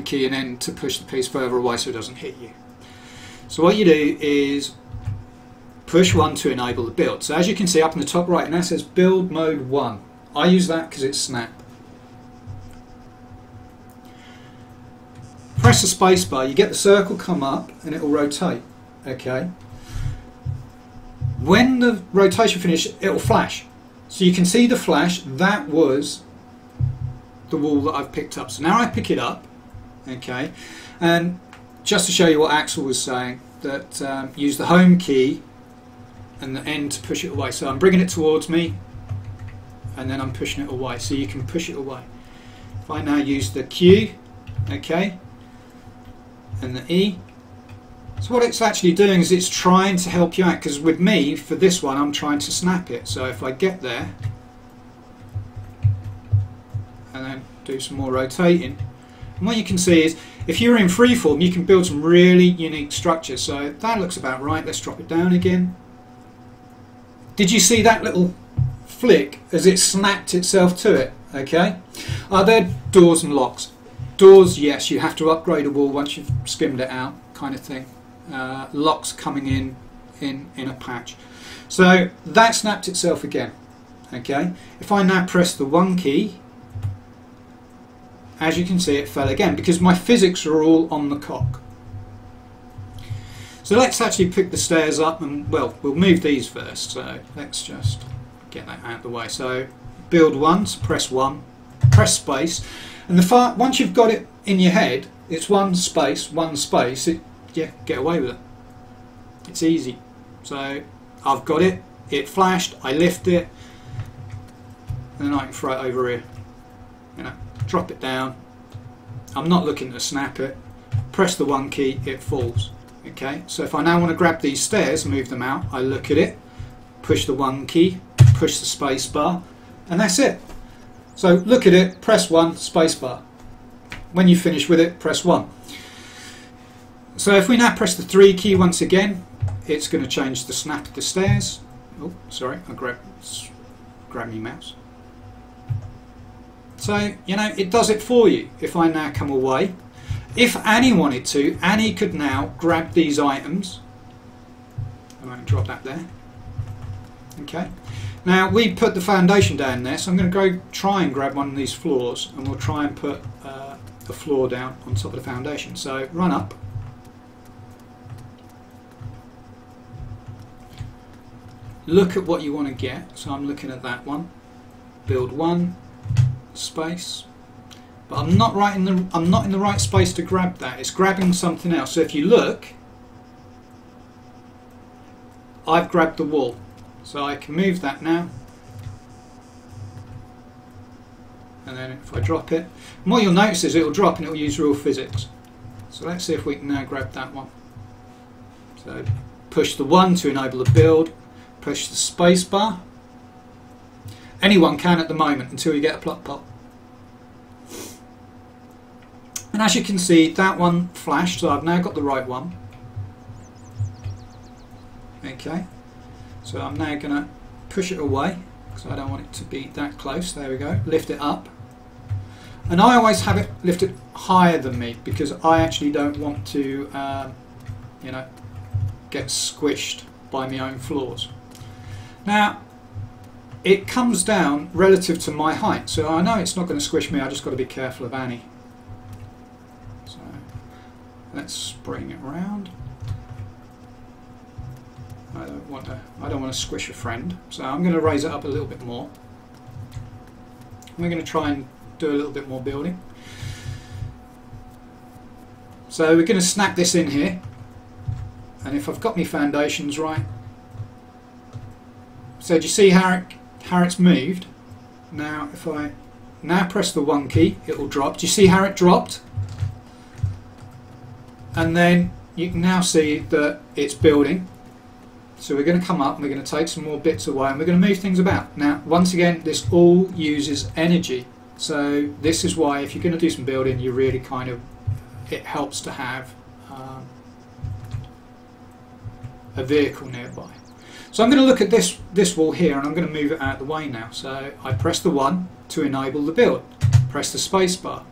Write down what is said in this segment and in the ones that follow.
key and then to push the piece further away so it doesn't hit you. So what you do is push 1 to enable the build. So as you can see up in the top right now it says build mode 1. I use that because it's snap. Press the space bar, you get the circle come up and it will rotate. Okay. When the rotation finishes, it will flash. So you can see the flash. That was the wool that I've picked up. So now I pick it up. Okay. And just to show you what Axel was saying, that use the home key and the end to push it away. So I'm bringing it towards me and then I'm pushing it away. So you can push it away. If I now use the Q, okay, and the E, so what it's actually doing is it's trying to help you out, because with me, for this one, I'm trying to snap it. So if I get there and then do some more rotating, and what you can see is if you're in freeform you can build some really unique structures. So that looks about right. Let's drop it down again. Did you see that little flick as it snapped itself to it? Okay. Are there doors and locks? Doors, yes, you have to upgrade a wall once you've skimmed it out, kind of thing. Locks coming in a patch. So that snapped itself again. Okay. If I now press the 1 key, as you can see it fell again because my physics are all on the cock. So let's actually pick the stairs up and, well, we'll move these first. So let's just get that out of the way. So build 1, so press 1, press space, and once you've got it in your head, it's 1 space, 1 space. Yeah, get away with it. It's easy. So I've got it. It flashed. I lift it, and then I can throw it over here. You know, drop it down. I'm not looking to snap it. Press the 1 key. It falls. Okay. So if I now want to grab these stairs and move them out, I look at it, push the 1 key, push the space bar, and that's it. So look at it, press 1, space bar. When you finish with it, press 1. So if we now press the 3 key once again, it's going to change the snap of the stairs. Oh, sorry, I grab my mouse. So, you know, it does it for you. If I now come away, if Annie wanted to, Annie could now grab these items. I might drop that there. Okay. Now we put the foundation down there, so I'm going to go try and grab one of these floors, and we'll try and put the floor down on top of the foundation. So run up. Look at what you want to get. So I'm looking at that one. Build 1, space. But I'm not in the right space to grab that. It's grabbing something else. So if you look, I've grabbed the wall. So I can move that now. And then if I drop it, and what you'll notice is it will drop and it will use real physics. So let's see if we can now grab that one. So push the 1 to enable the build. Push the space bar. Anyone can at the moment until you get a plot pop. And as you can see, that one flashed, so I've now got the right one. Okay. So I'm now going to push it away because I don't want it to be that close. There we go. Lift it up. And I always have it lifted higher than me because I actually don't want to, you know, get squished by my own floors. Now, it comes down relative to my height, so I know it's not going to squish me. I just got to be careful of Annie. So let's bring it round. I don't want to squish a friend, so I'm going to raise it up a little bit more. We're going to try and do a little bit more building. So we're going to snap this in here, and if I've got my foundations right. So do you see how it's moved? Now if I now press the 1 key, it will drop. Do you see how it dropped? And then you can now see that it's building. So we're going to come up and we're going to take some more bits away and we're going to move things about. Now once again, this all uses energy. So this is why if you're going to do some building, you really kind of, it helps to have a vehicle nearby. So I'm going to look at this wall here and I'm going to move it out of the way now. So I press the 1 to enable the build. Press the space bar.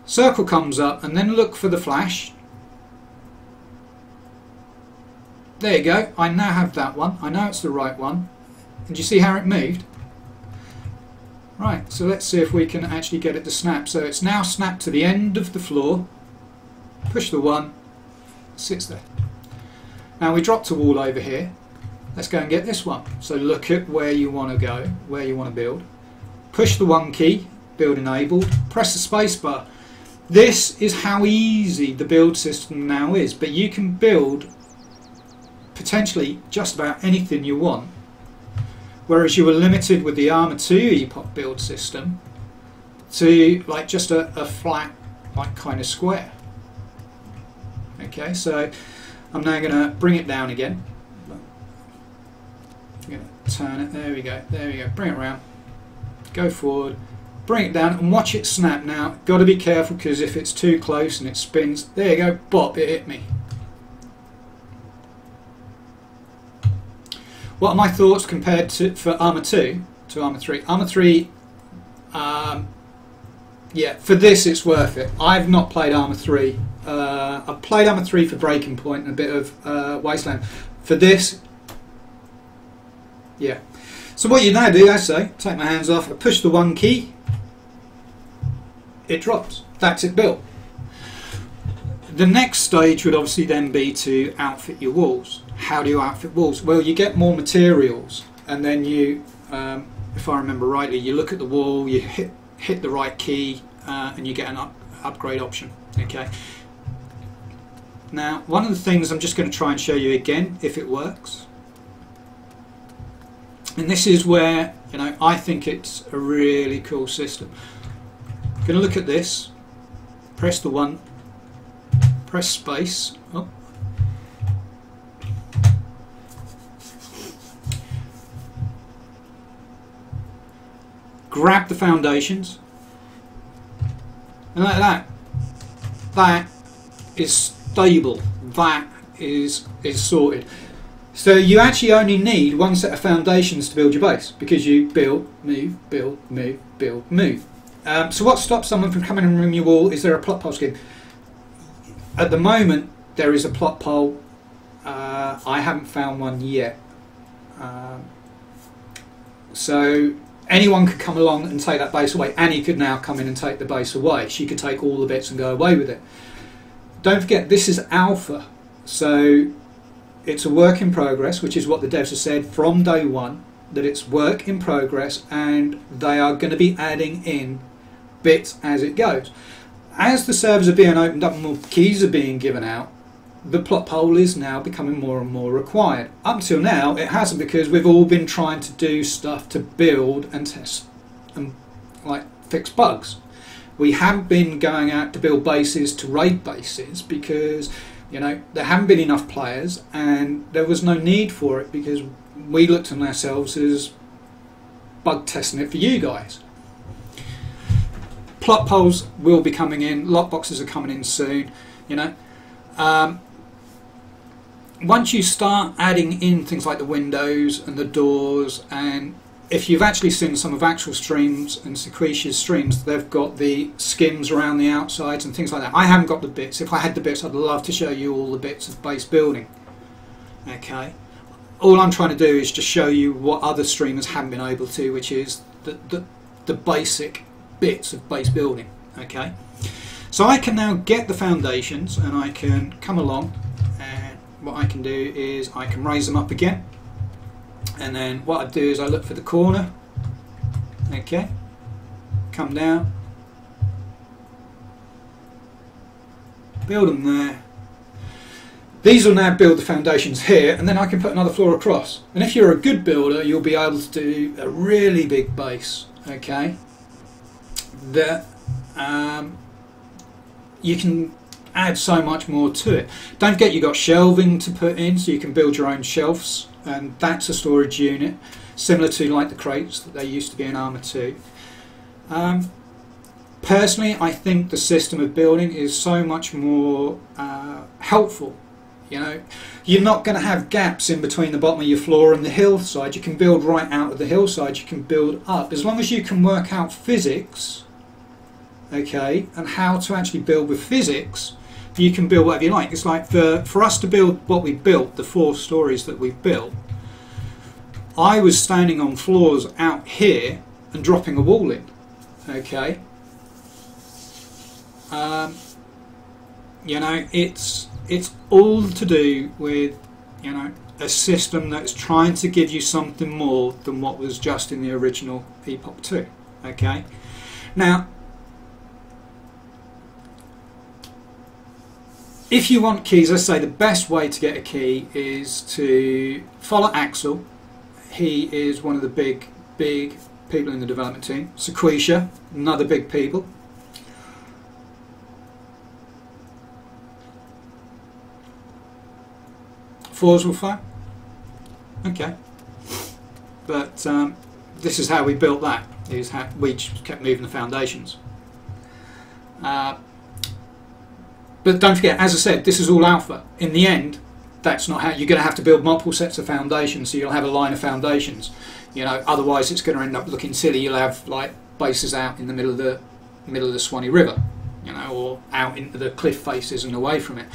Circle comes up, and then look for the flash. There you go. I now have that one. I know it's the right one. And you see how it moved? Right, so let's see if we can actually get it to snap. So it's now snapped to the end of the floor. Push the one, sits there. Now we dropped a wall over here. Let's go and get this one. So look at where you want to go, where you want to build. Push the 1 key, build enabled, press the space bar. This is how easy the build system now is, but you can build potentially just about anything you want, whereas you were limited with the Arma 2 Epoch build system to like just a flat like kind of square. Okay, so I'm now going to bring it down again. I'm going to turn it, there we go, bring it around, go forward, bring it down and watch it snap. Now got to be careful, because if it's too close and it spins, there you go, bop, it hit me. What are my thoughts compared to for Arma 2 to Arma 3? Arma 3, yeah, for this it's worth it. I've not played Arma 3. I've played Arma 3 for Breaking Point and a bit of Wasteland. For this, yeah. So what you now do, I say, take my hands off, I push the 1 key, it drops. That's it built. The next stage would obviously then be to outfit your walls. How do you outfit walls? Well, you get more materials, and then you, if I remember rightly, you look at the wall, you hit the right key, and you get an upgrade option. Okay. Now, one of the things I'm just going to try and show you again, if it works, and this is where, you know, I think it's a really cool system. I'm going to look at this, press the 1, press space. Oh. Grab the foundations, and like that, that is stable, that is sorted. So you actually only need 1 set of foundations to build your base, because you build, move, build, move, build, move. So what stops someone from coming and room your wall? Is there a plot pole scheme? At the moment there is a plot pole. I haven't found one yet. So anyone could come along and take that base away. Annie could now come in and take the base away. She could take all the bits and go away with it. Don't forget, this is alpha, so it's a work in progress, which is what the devs have said from day one, that it's work in progress, and they are going to be adding in bits as it goes. As the servers are being opened up and more keys are being given out, the plot pole is now becoming more and more required. Up until now it hasn't, because we've all been trying to do stuff to build and test and like fix bugs. We haven't been going out to build bases, to raid bases, because, you know, there haven't been enough players and there was no need for it, because we looked on ourselves as bug testing it for you guys. Plot poles will be coming in, lockboxes are coming in soon, you know. Once you start adding in things like the windows and the doors, and if you've actually seen some of actual streams and Sequitia's streams, they've got the skims around the outsides and things like that. I haven't got the bits. If I had the bits, I'd love to show you all the bits of base building. Okay. All I'm trying to do is just show you what other streamers haven't been able to, which is the basic bits of base building. Okay. So I can now get the foundations, and I can come along, and what I can do is I can raise them up again, and then what I do is I look for the corner. Okay, come down, build them there. These will now build the foundations here, and then I can put another floor across. And if you're a good builder, you'll be able to do a really big base. Okay, that you can add so much more to it. Don't forget, you've got shelving to put in, so you can build your own shelves, and that's a storage unit similar to like the crates that they used to be in Arma 2. Personally, I think the system of building is so much more helpful. You know, you're not going to have gaps in between the bottom of your floor and the hillside. You can build right out of the hillside, you can build up. As long as you can work out physics okay, and how to actually build with physics, you can build whatever you like. It's like for us to build what we built, the 4 stories that we built, I was standing on floors out here and dropping a wall in, okay. You know, it's all to do with, you know, a system that's trying to give you something more than what was just in the original Epoch 2, okay. Now, if you want keys, I say the best way to get a key is to follow Axel. He is one of the big people in the development team. Sequisha, another big people. Fours will fire. Okay. But this is how we built that. Is how we just kept moving the foundations. But don't forget, as I said, this is all alpha. In the end, that's not how you're going to have to build multiple sets of foundations. So you'll have a line of foundations. You know, otherwise it's going to end up looking silly. You'll have like bases out in the middle of the Swanee River, you know, or out into the cliff faces and away from it.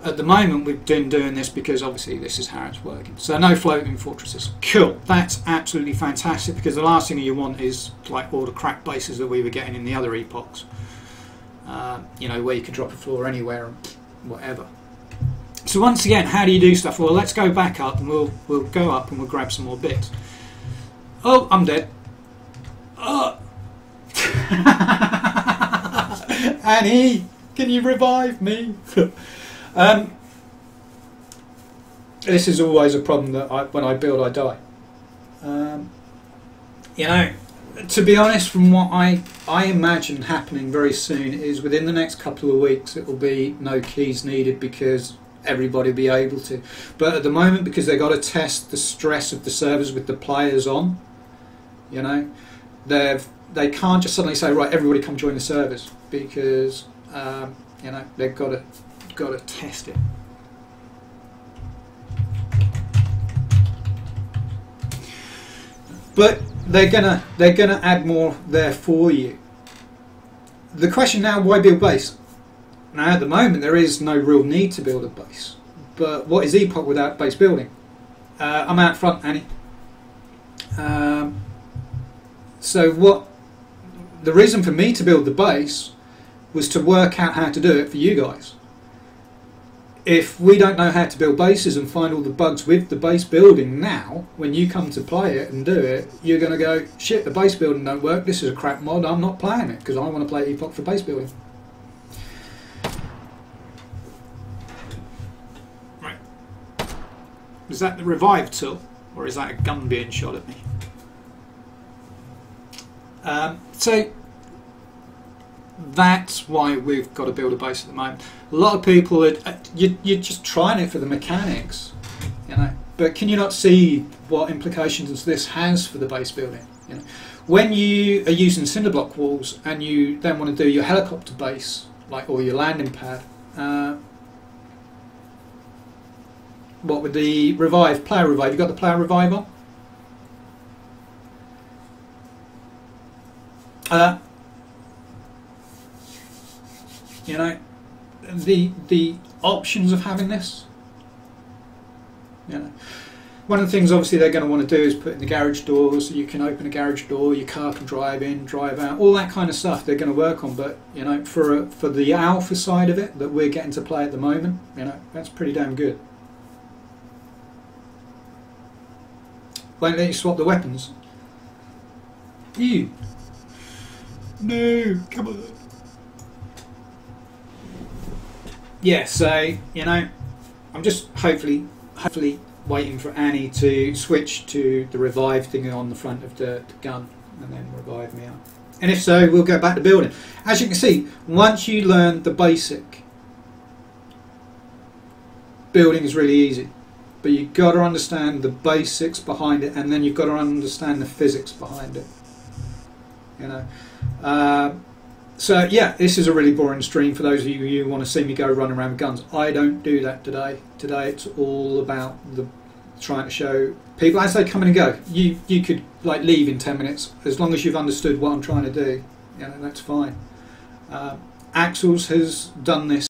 At the moment, we've been doing this because obviously this is how it's working. So no floating fortresses. Cool. That's absolutely fantastic, because the last thing you want is like all the crack bases that we were getting in the other epochs. You know, where you can drop a floor anywhere and whatever. So once again, how do you do stuff? Well, let's go back up and we'll go up and we'll grab some more bits. Oh, I'm dead. Oh. Annie, can you revive me? This is always a problem that when I build, I die. You know, to be honest, from what I imagine happening very soon is within the next couple of weeks, it will be no keys needed because everybody will be able to. But at the moment, because they've got to test the stress of the servers with the players on, you know, they can't just suddenly say, right, everybody come join the servers, because you know, they've got to test it. But they're gonna add more there for you. The question now, why build base? Now at the moment there is no real need to build a base. But what is Epoch without base building? I'm out front, Annie. So what the reason for me to build the base was to work out how to do it for you guys. If we don't know how to build bases and find all the bugs with the base building now, when you come to play it and do it, you're going to go, shit, the base building don't work, this is a crap mod, I'm not playing it, because I want to play Epoch for base building. Right. Is that the revive tool, or is that a gun being shot at me? So that's why we've got to build a base at the moment. A lot of people, you're just trying it for the mechanics, you know. But can you not see what implications this has for the base building? You know, when you are using cinder block walls and you then want to do your helicopter base, like, or your landing pad, what with the revive, player revive? You got the player revive on? You know, the options of having this. You know, one of the things obviously they're going to want to do is put in the garage doors. So you can open a garage door, your car can drive in, drive out, all that kind of stuff. They're going to work on. But you know, for the alpha side of it that we're getting to play at the moment, you know, that's pretty damn good. Won't let you swap the weapons. Ew. No, come on. Yeah, so, you know, I'm just hopefully waiting for Annie to switch to the revive thing on the front of the gun and then revive me up. And if so, we'll go back to building. As you can see, once you learn the basic, building is really easy. But you've got to understand the basics behind it, and then you've got to understand the physics behind it. You know. So yeah, this is a really boring stream for those of you who want to see me go run around with guns. I don't do that today. Today it's all about trying to show people as they come in and go. You could like leave in 10 minutes as long as you've understood what I'm trying to do. You know, that's fine. Axles has done this